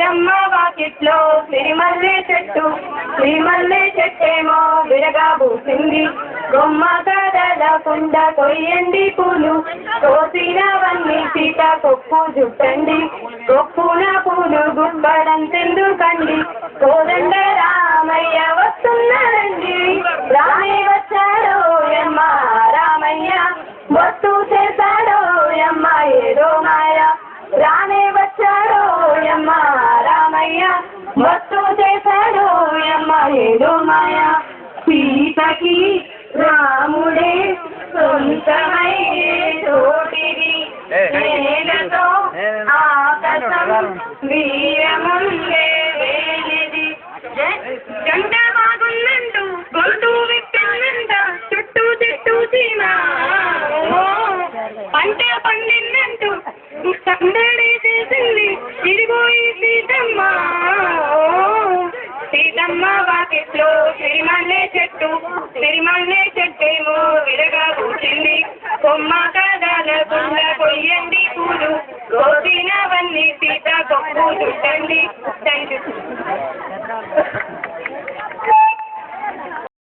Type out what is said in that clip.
సీతమ్మ వాకిట్లో సిరిమల్లె చెట్టేమో విరగా పూసింది. గొమ్మ కదలకుండా కొయ్యండి పూలు, కోసినవన్నీ సీత కొప్పు జుట్టండి. కొప్పున పూలు గుబ్బడంతెందుకండి, కోదండ రామయ్య వస్తున్నాడండి. రామే వచ్చాడో యమ్మ రామయ్య, వస్తూ చేశాడో యమ్మ ఏదో మాయ. రానే వచ్చాడో యమ్మ రామయ్య, వస్తూ చేశాడో యమ్మ ఏదో మాయ. సీతకి రాముడే సొంతమయ్యే చోటిది, నేలతో ఆకాశం వీరముందే వేలిది. జంట బాగుందంటూ గొంతు విప్పిందంట, చుట్టూ చెట్టు చీమ పంట పండిందంటూ సందడి చేసింది. ఇదిగో ఈ సీతమ్మ, సీతమ్మ వాకిట్లో సిరిమల్లె చెట్టేమో విరగా పూసింది. కొమ్మ కదలకుండా కొయ్యండి పూలు, కోసినవన్నీ సీత కొప్పు చుట్టండి.